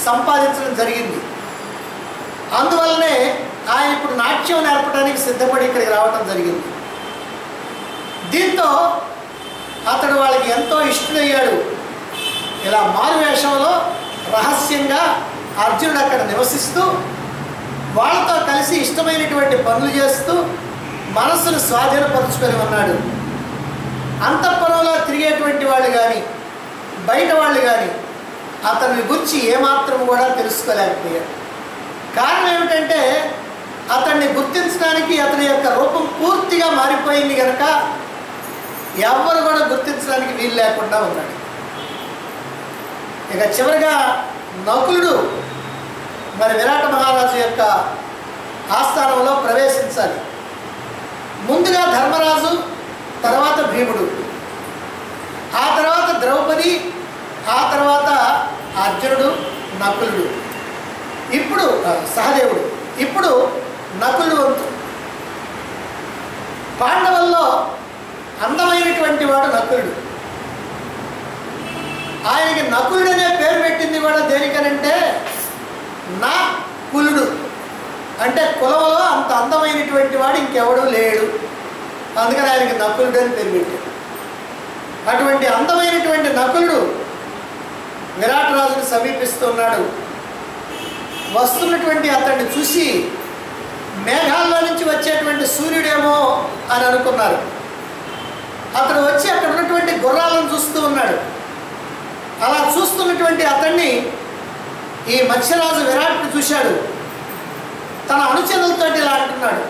సంపాదించడం జరిగింది. అందువల్లనే ఆయన ఇప్పుడు నాట్యం నేర్పడానికి సిద్ధపడి ఇక్కడికి రావటం జరిగింది. దీంతో అతడు వాళ్ళకి ఎంతో ఇష్టడయ్యాడు. ఇలా మారువేషంలో రహస్యంగా అర్జునుడు అక్కడ నివసిస్తూ వాళ్ళతో కలిసి ఇష్టమైనటువంటి పనులు చేస్తూ మనస్సును స్వాధీనపరుచుకొని ఉన్నాడు. అంతఃపురంలో తిరిగేటువంటి వాళ్ళు కానీ బయట వాళ్ళు కానీ అతని గురించి ఏమాత్రం కూడా తెలుసుకోలేకపోయారు. కారణం ఏమిటంటే అతన్ని గుర్తించడానికి అతని యొక్క రూపం పూర్తిగా మారిపోయింది కనుక ఎవరు కూడా గుర్తించడానికి వీలు లేకుండా ఉన్నాడు. ఇక చివరిగా నకులుడు మరి విరాట మహారాజు యొక్క ఆస్థానంలో ప్రవేశించాలి. ముందుగా ధర్మరాజు, తర్వాత భీముడు, ఆ తర్వాత ద్రౌపది, ఆ తర్వాత అర్జునుడు, నకులుడు, ఇప్పుడు సహదేవుడు, ఇప్పుడు నకులుడు వంతు. పాండవుల్లో అందమైనటువంటి వాడు నకులుడు. ఆయనకి నకులుడు అనే పేరు పెట్టింది కూడా దేనికనంటే నా కులుడు అంటే కులంలో అంత అందమైనటువంటి వాడు ఇంకెవడూ లేడు, అందుకని ఆయనకి నకులుడు అని పేరు పెట్టాడు. అటువంటి అందమైనటువంటి నకులుడు విరాట్ రాజుని సమీపిస్తున్నాడు. వస్తున్నటువంటి అతన్ని చూసి మేఘాల్లో నుంచి వచ్చేటువంటి సూర్యుడేమో అని అనుకున్నారు. అతడు వచ్చి అక్కడ ఉన్నటువంటి గుర్రాలను చూస్తూ ఉన్నాడు. అలా చూస్తున్నటువంటి అతన్ని ఈ మత్స్యరాజు విరాట్ని చూశాడు. తన అనుచరులతో ఇలా అంటున్నాడు,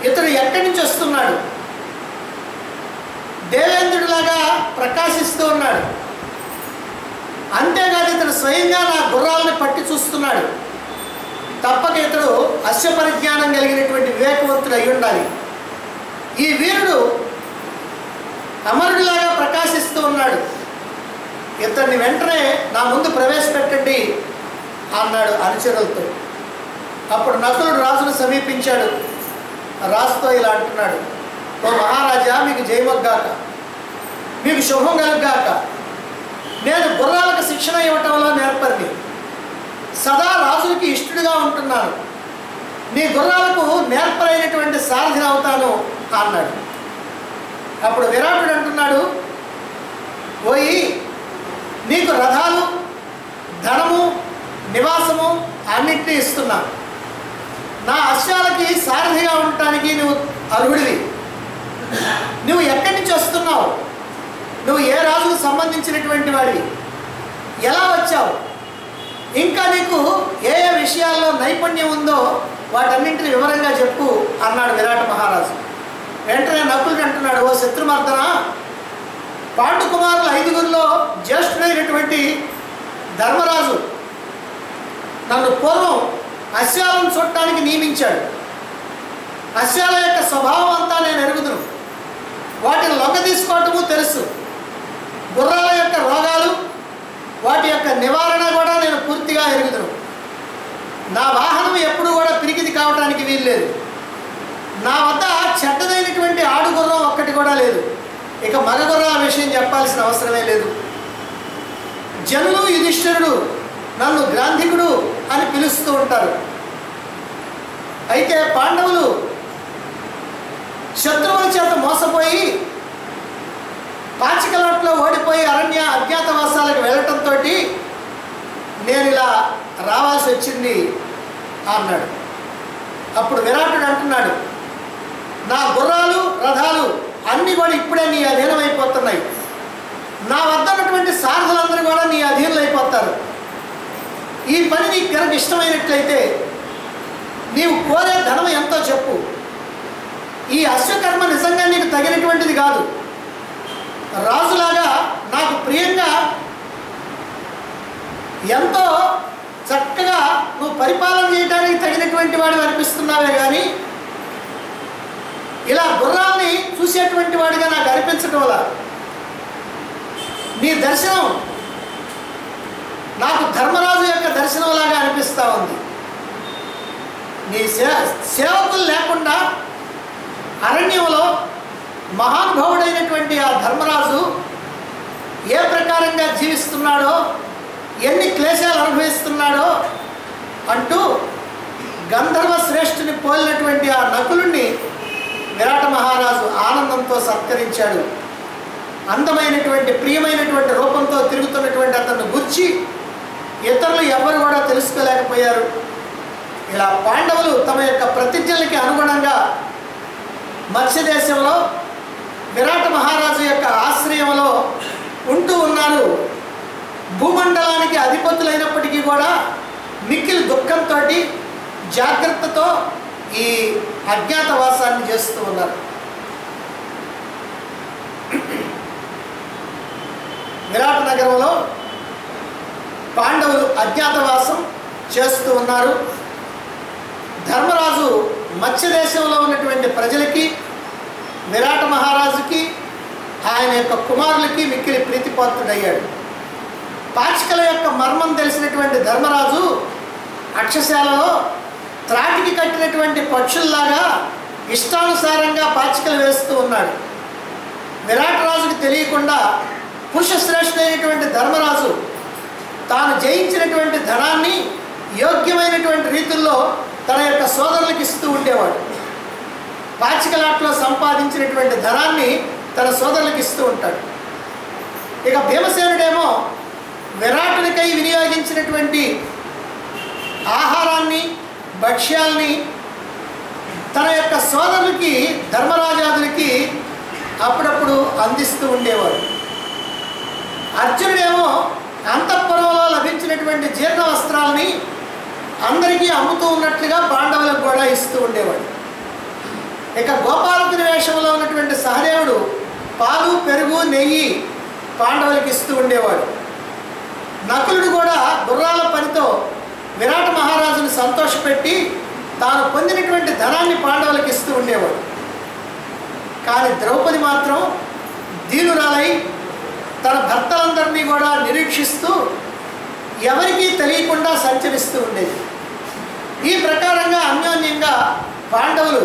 ఇతడు ఎక్కడి నుంచి వస్తున్నాడు? దేవేంద్రుడిలాగా ప్రకాశిస్తూ ఉన్నాడు. అంతేకాదు ఇతడు స్వయంగా నా గుర్రాలను పట్టి చూస్తున్నాడు. తప్పక ఇతడు అశ్వ పరిజ్ఞానం కలిగినటువంటి వివేకవంతుడు అయి ఉండాలి. ఈ వీరుడు అమరుడిలాగా ప్రకాశిస్తూ ఉన్నాడు. ఇతన్ని వెంటనే నా ముందు ప్రవేశపెట్టండి అన్నాడు అనుచరులతో. అప్పుడు నకులుడు రాజును సమీపించాడు. రాజుతో ఇలా అంటున్నాడు, ఓ మహారాజా, మీకు జయమొగ్గాక, మీకు శుభం కలుగ్గాక. నేను గుర్రాలకు శిక్షణ ఇవ్వటంలో నేర్పరిని, సదా రాజులకి ఇష్టడుగా ఉంటున్నాను. నీ గుర్రాలకు నేర్పరైనటువంటి సారథిని అవుతాను అన్నాడు. అప్పుడు విరాటుడు అంటున్నాడు, ఓయి, నీకు రథాలు, ధనము, నివాసము అన్నింటినీ ఇస్తున్నాను. నా అశ్వాలకి సారథిగా ఉండటానికి నువ్వు అర్హుడివి. నువ్వు ఎక్కడి నుంచి వస్తున్నావు? నువ్వు ఏ రాజుకు సంబంధించినటువంటి వాడివి? ఎలా వచ్చావు? ఇంకా నీకు ఏ ఏ విషయాల్లో నైపుణ్యం ఉందో వాటన్నింటిని వివరంగా చెప్పు అన్నాడు విరాట మహారాజు. వెంటనే నకులుడు అంటున్నాడు, ఓ శత్రుమర్దన, పాండు కుమారులు 5గురిలో జ్యేష్ఠుడైనటువంటి ధర్మరాజు నన్ను పూర్వం అశ్వాలను చూడటానికి నియమించాడు. అశ్వాల యొక్క స్వభావం అంతా నేను ఎరుగుదును, వాటిని లొంగ తీసుకోవటము తెలుసు. గుర్రాల యొక్క రోగాలు, వాటి యొక్క నివారణ కూడా నేను పూర్తిగా ఎరుగుదును. నా వాహనం ఎప్పుడు కూడా పిరికిది కావటానికి వీల్లేదు. నా వద్ద చెడ్డదైనటువంటి ఆడుగుర్రం ఒక్కటి కూడా లేదు. ఇక మగ గుర్రాల విషయం చెప్పాల్సిన అవసరమే లేదు. జనులు యుధిష్ఠిరుడు నన్ను గ్రాంధికుడు అని పిలుస్తూ ఉంటారు. అయితే పాండవులు శత్రువుల చేత మోసపోయి పాచికలోట్లో ఓడిపోయి అజ్ఞాతవాసాలకు వెళ్ళటంతో నేను ఇలా రావాల్సి వచ్చింది అన్నాడు. అప్పుడు విరాటుడు అంటున్నాడు, నా గుర్రాలు రథాలు అన్నీ కూడా ఇప్పుడే నీ అధీనమైపోతున్నాయి. నా వద్ద ఉన్నటువంటి సారథులందరూ కూడా నీ అధీనులు అయిపోతారు. ఈ పని నీకు కనుక ఇష్టమైనట్లయితే నీవు కోరే ధనం ఎంతో చెప్పు. ఈ అశ్వకర్మ నిజంగా నీకు తగినటువంటిది కాదు. రాజులాగా నాకు ప్రియంగా ఎంతో చక్కగా నువ్వు పరిపాలన చేయడానికి తగినటువంటి వాడు అనిపిస్తున్నావే కానీ ఇలా గుర్రాల్ని చూసేటువంటి వాడిగా నాకు అనిపించడం వల్ల నీ దర్శనం నాకు ధర్మరాజు యొక్క దర్శనంలాగా అనిపిస్తూ ఉంది. నీ సేవకులు లేకుండా అరణ్యంలో మహానుభావుడైనటువంటి ఆ ధర్మరాజు ఏ ప్రకారంగా జీవిస్తున్నాడో, ఎన్ని క్లేశాలు అనుభవిస్తున్నాడో అంటూ గంధర్వ శ్రేష్ఠుని పోలినటువంటి ఆ నకులుణ్ణి విరాట మహారాజు ఆనందంతో సత్కరించాడు. అందమైనటువంటి ప్రియమైనటువంటి రూపంతో తిరుగుతున్నటువంటి అతన్ని గుర్చి ఇతరులు ఎవరు కూడా తెలుసుకోలేకపోయారు. ఇలా పాండవులు తమ యొక్క ప్రతిజ్ఞలకి అనుగుణంగా మత్స్యదేశంలో విరాట మహారాజు యొక్క ఆశ్రయంలో ఉంటూ ఉన్నారు. భూమండలానికి అధిపతులైనప్పటికీ కూడా మిక్కిలి దుఃఖంతో జాగ్రత్తతో ఈ అజ్ఞాతవాసాన్ని చేస్తూ ఉన్నారు. విరాట నగరంలో పాండవులు అజ్ఞాతవాసం చేస్తూ ఉన్నారు. ధర్మరాజు మత్స్యదేశంలో ఉన్నటువంటి ప్రజలకి, విరాట మహారాజుకి, ఆయన యొక్క కుమారులకి మిక్కిలి ప్రీతిపాత్రుడయ్యాడు. పాచికల యొక్క మర్మం తెలిసినటువంటి ధర్మరాజు అక్షశాలలో త్రాటికి కట్టినటువంటి పక్షుల్లాగా ఇష్టానుసారంగా పాచికలు వేస్తూ ఉన్నాడు. విరాటరాజుకి తెలియకుండా పురుషశ్రేష్ఠుడైనటువంటి ధర్మరాజు తాను జయించినటువంటి ధనాన్ని యోగ్యమైనటువంటి రీతుల్లో తన యొక్క సోదరులకు ఇస్తూ ఉండేవాడు. పాచికలాట్లో సంపాదించినటువంటి ధనాన్ని తన సోదరులకు ఇస్తూ ఉంటాడు. ఇక భీమసేనుడేమో విరాటునికై వినియోగించినటువంటి ఆహారాన్ని, భక్ష్యాల్ని తన యొక్క సోదరులకి, ధర్మరాజాదులకి అప్పుడప్పుడు అందిస్తూ ఉండేవాడు. అర్జునుడేమో అంతఃపురంలో లభించినటువంటి జీర్ణ వస్త్రాలని అందరికీ అమ్ముతూ ఉన్నట్లుగా పాండవులకు కూడా ఇస్తూ ఉండేవాడు. ఇక గోపాలకుని వేషంలో ఉన్నటువంటి సహదేవుడు పాలు, పెరుగు, నెయ్యి పాండవులకు ఇస్తూ ఉండేవాడు. నకులుడు కూడా గుర్రాల పనితో విరాట మహారాజుని సంతోషపెట్టి తాను పొందినటువంటి ధనాన్ని పాండవులకు ఇస్తూ ఉండేవాడు. కానీ ద్రౌపది మాత్రం దీనురాలై తన భర్తలందరినీ కూడా నిరీక్షిస్తూ ఎవరికీ తెలియకుండా సంచరిస్తూ ఉండేది. ఈ ప్రకారంగా అన్యోన్యంగా పాండవులు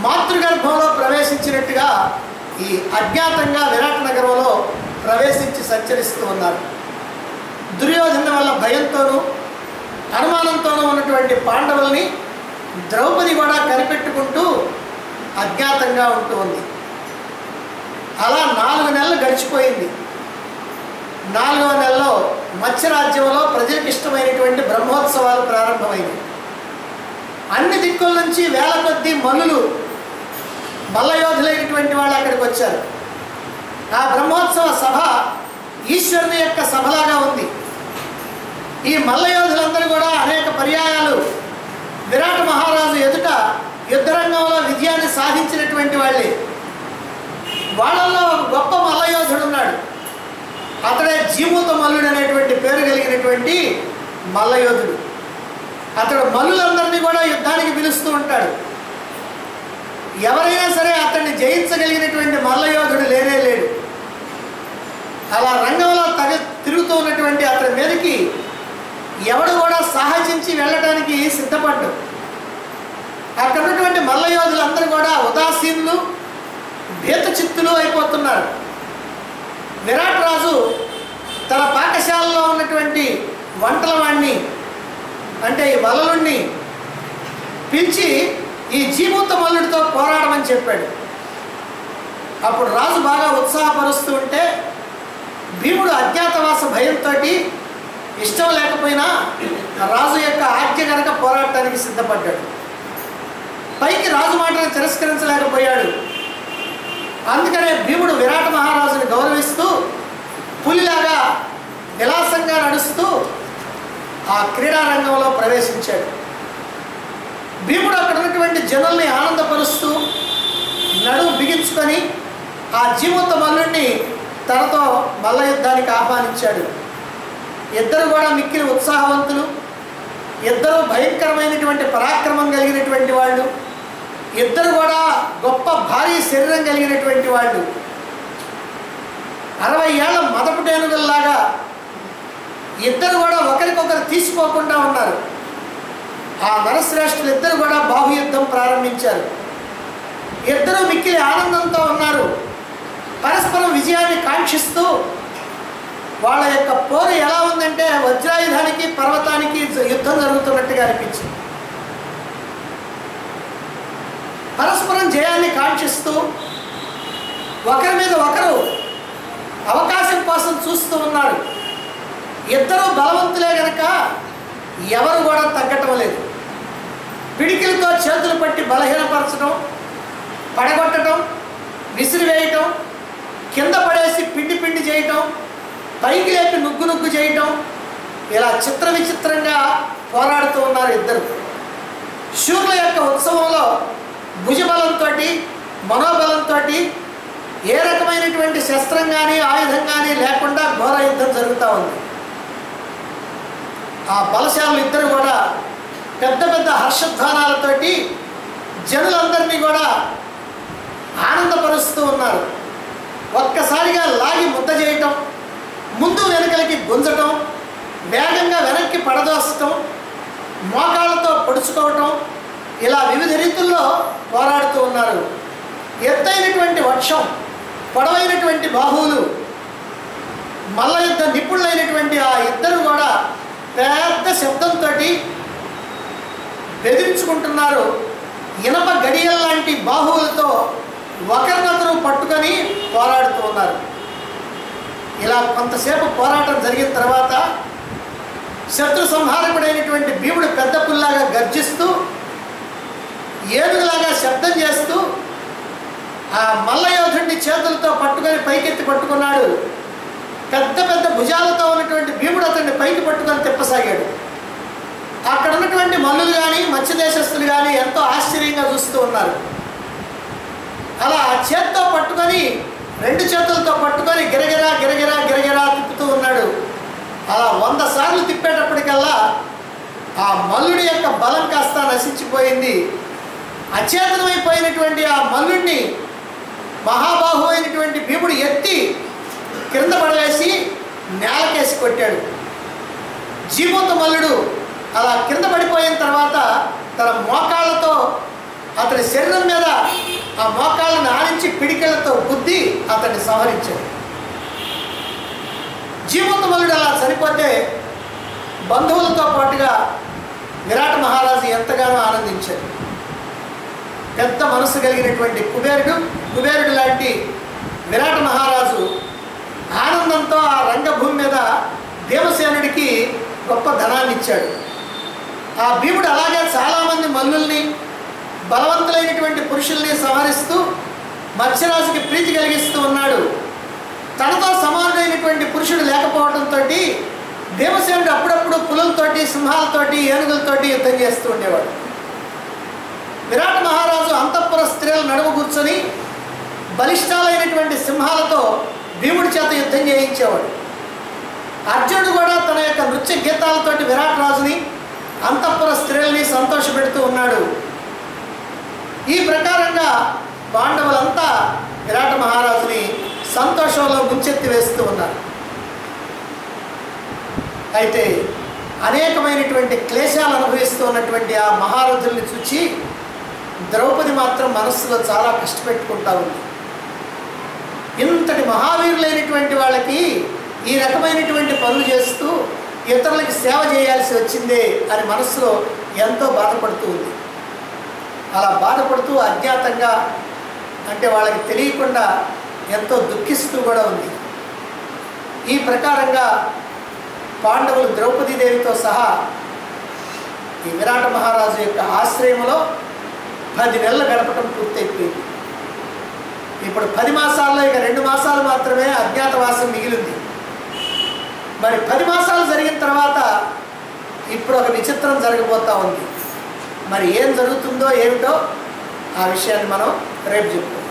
మాతృగర్భంలో ప్రవేశించినట్టుగా ఈ అజ్ఞాతంగా విరాట నగరంలో ప్రవేశించి సంచరిస్తూ ఉన్నారు. దుర్యోధన వల్ల భయంతోనూ అనుమానంతోనూ ఉన్నటువంటి పాండవుల్ని ద్రౌపది కూడా కనిపెట్టుకుంటూ అజ్ఞాతంగా ఉంటూ ఉంది. అలా 4 నెలలు గడిచిపోయింది. 4వ నెలలో మత్స్యరాజ్యంలో ప్రజలకు ఇష్టమైనటువంటి బ్రహ్మోత్సవాలు ప్రారంభమైంది. అన్ని దిక్కుల నుంచి వేల కొద్దీ మల్లయోధులైనటువంటి వాళ్ళు అక్కడికి వచ్చారు. ఆ బ్రహ్మోత్సవ సభ ఈశ్వరుని యొక్క సభలాగా ఉంది. ఈ మల్లయోధులందరూ కూడా అనేక పర్యాయాలు విరాట మహారాజు ఎదుట యుద్ధరంగంలో విజయాన్ని సాధించినటువంటి వాళ్ళే. వాళ్ళల్లో ఒక గొప్ప మల్లయోధుడు ఉన్నాడు. అతడే జీమూత మల్లుడు అనేటువంటి పేరు కలిగినటువంటి మల్లయోధుడు. అతడు మల్లులందరినీ కూడా యుద్ధానికి పిలుస్తూ ఉంటాడు. ఎవరైనా సరే అతన్ని జయించగలిగినటువంటి మల్లయోధుడు లేనే లేడు. అలా రంగంలో తిరుగుతూ ఉన్నటువంటి అతని మీదకి ఎవడు కూడా సాహసించి వెళ్ళడానికి సిద్ధపడ్డు. అక్కడ ఉన్నటువంటి మల్లయోధులందరూ కూడా ఉదాసీనులు, భీతచిత్తులు అయిపోతున్నారు. విరాట్ రాజు తన పాకశాలలో ఉన్నటువంటి వంటల వాడిని, అంటే ఈ వలలుణ్ణి పిలిచి ఈ జీమూత మల్లుడితో పోరాడమని చెప్పాడు. అప్పుడు రాజు బాగా ఉత్సాహపరుస్తూ ఉంటే భీముడు అజ్ఞాతవాస భయంతో ఇష్టం లేకపోయినా రాజు యొక్క ఆజ్ఞ కనుక పోరాడటానికి సిద్ధపడ్డాడు. పైకి రాజు మాటను తిరస్కరించలేకపోయాడు. అందుకనే భీముడు విరాట మహారాజుని గౌరవిస్తూ పులిలాగా విలాసంగా నడుస్తూ ఆ క్రీడారంగంలో ప్రవేశించాడు. భీముడు అక్కడ ఉన్నటువంటి జనుల్ని ఆనందపరుస్తూ నడుము బిగించుకొని ఆ జీమూత మల్లుడిని తనతో మల్ల యుద్ధానికి ఆహ్వానించాడు. ఇద్దరు కూడా మిక్కిలి ఉత్సాహవంతులు, ఇద్దరు భయంకరమైనటువంటి పరాక్రమం కలిగినటువంటి వాళ్ళు, ఇద్దరు కూడా గొప్ప భారీ శరీరం కలిగినటువంటి వాళ్ళు. 60 ఏళ్ల మదపుటేనుగుల్లాగా ఇద్దరు కూడా ఒకరికొకరు తీసుకోకుండా ఉన్నారు. ఆ నరశ్రేష్ఠులు ఇద్దరు కూడా బాహుయుద్ధం ప్రారంభించారు. ఇద్దరు మిక్కిలి ఆనందంతో ఉన్నారు. పరస్పరం విజయాన్ని కాంక్షిస్తూ వాళ్ళ యొక్క పోరు ఎలా ఉందంటే వజ్రాయుధానికి పర్వతానికి యుద్ధం జరుగుతున్నట్టుగా అనిపించింది. పరస్పరం జయాన్ని కాంక్షిస్తూ ఒకరి మీద ఒకరు అవకాశం కోసం చూస్తూ ఉన్నారు. ఇద్దరు బలవంతులే గనక ఎవరు కూడా తగ్గటం లేదు. పిడికిలతో చేతులు పట్టి బలహీనపరచడం, పడగొట్టడం, విసిరివేయటం, కింద పడేసి పిండి పిండి చేయటం, పైకి లేపి నుగ్గు నుగ్గు చేయటం, ఇలా చిత్ర విచిత్రంగా పోరాడుతూ ఉన్నారు ఇద్దరు. శూరుల యొక్క ఉత్సవంలో భుజబలంతో, మనోబలంతో ఏ రకమైనటువంటి శస్త్రం కానీ ఆయుధం కానీ లేకుండా ఘోర యుద్ధం జరుగుతూ ఉంది. ఆ బలశాలు ఇద్దరు కూడా పెద్ద పెద్ద హర్షధ్వానాలతోటి జనులందరినీ కూడా ఆనందపరుస్తూ ఉన్నారు. ఒక్కసారిగా లాగి ముద్ద చేయటం, ముందు వెనకలకి గుంజటం, వేగంగా వెనక్కి పడదోసటం, మోకాళ్ళతో పొడుచుకోవటం, ఇలా వివిధ రీతుల్లో పోరాడుతూ ఉన్నారు. ఎత్తైనటువంటి వక్షం, పొడవైనటువంటి బాహువులు, మల్ల యుద్ధ నిపుణులైనటువంటి ఆ ఇద్దరు కూడా పెద్ద శబ్దంతో బెదిరించుకుంటున్నారు. ఇనప గడియల లాంటి బాహువులతో ఒకరినొకరు పట్టుకొని పోరాడుతూ ఉన్నారు. ఇలా కొంతసేపు పోరాటం జరిగిన తర్వాత శత్రు సంహారకుడైనటువంటి భీముడు పెద్ద పుల్లాగా గర్జిస్తూ ఏనుగులాగా శబ్దం చేస్తూ ఆ మల్లయోధుడిని చేతులతో పట్టుకొని పైకెత్తి పట్టుకున్నాడు. పెద్ద పెద్ద భుజాలతో ఉన్నటువంటి భీముడు అతన్ని పైకి పట్టుకొని తిప్పసాగాడు. అక్కడ ఉన్నటువంటి మల్లులు కానీ మత్స్యదేశస్తులు కానీ ఎంతో ఆశ్చర్యంగా చూస్తూ ఉన్నారు. అలా చేత్తో పట్టుకొని, 2 చేతులతో పట్టుకొని గిరగిరా గిరగిరా గిరగిరా తిప్పుతూ ఉన్నాడు. అలా 100 సార్లు తిప్పేటప్పటికల్లా ఆ మల్లుడి యొక్క బలం కాస్త నశించిపోయింది. అచేతనమైపోయినటువంటి ఆ మల్లుడిని మహాబాహు అయినటువంటి భీముడు ఎత్తి క్రింద పడవేసి నేలకేసి కొట్టాడు. జీమూత మల్లుడు అలా కింద పడిపోయిన తర్వాత తన మోకాళ్ళతో అతని శరీరం మీద ఆ మోకాళ్ళను ఆనించి పిడికిళ్లతో గుద్ది అతన్ని సంహరించాడు. జీమూత మల్లుడు అలా చనిపోతే బంధువులతో పాటుగా విరాట మహారాజు ఎంతగానో ఆనందించాడు. పెద్ద మనసు కలిగినటువంటి కుబేరుడు లాంటి విరాట మహారాజు ఆనందంతో ఆ రంగభూమి మీద భీమసేనుడికి గొప్ప ధనాన్ని ఇచ్చాడు. ఆ భీముడు అలాగే చాలామంది మల్లుల్ని, బలవంతులైనటువంటి పురుషుల్ని సంహరిస్తూ మత్స్యరాజుకి ప్రీతి కలిగిస్తూ ఉన్నాడు. తనతో సమానమైనటువంటి పురుషుడు లేకపోవడంతో భీమసేనుడు అప్పుడప్పుడు పులులతోటి, సింహాలతోటి, ఏనుగులతోటి యుద్ధం చేస్తూ ఉండేవాడు. విరాట మహారాజు అంతఃపుర స్త్రీల నడుము కూర్చొని బలిష్టాలైనటువంటి సింహాలతో భీముడి చేత యుద్ధం చేయించేవాడు. నృత్య గీతాలతోటి విరాట్ రాజుని అంతఃపుర స్త్రీల్ని సంతోషపెడుతూ ఉన్నాడు. ఈ ప్రకారంగా పాండవులంతా విరాట మహారాజుని సంతోషంలో ముంచెత్తి వేస్తూ ఉన్నారు. అయితే అనేకమైనటువంటి క్లేశాలు అనుభవిస్తూ ఉన్నటువంటి ఆ మహారాజుల్ని చూచి ద్రౌపది మాత్రం మనస్సులో చాలా కష్టపెట్టుకుంటా ఉంది. ఇంతటి మహావీరులైనటువంటి వాళ్ళకి ఈ రకమైనటువంటి పనులు చేస్తూ ఇతరులకి సేవ చేయాల్సి వచ్చిందే అని మనస్సులో ఎంతో బాధపడుతూ ఉంది. అలా బాధపడుతూ అజ్ఞాతంగా, అంటే వాళ్ళకి తెలియకుండా ఎంతో దుఃఖిస్తూ కూడా ఉంది. ఈ ప్రకారంగా పాండవులు ద్రౌపదీదేవితో సహా ఈ విరాట మహారాజు యొక్క ఆశ్రయంలో 10 నెలలు గడపటం పూర్తయిపోయింది. ఇప్పుడు 10 మాసాల్లో ఇక 2 మాసాలు మాత్రమే అజ్ఞాతవాసం మిగిలింది. మరి 10 మాసాలు జరిగిన తర్వాత ఇప్పుడు ఒక విచిత్రం జరగబోతూ ఉంది. మరి ఏం జరుగుతుందో ఏమిటో ఆ విషయాన్ని మనం రేపు చెప్పుకుందాం.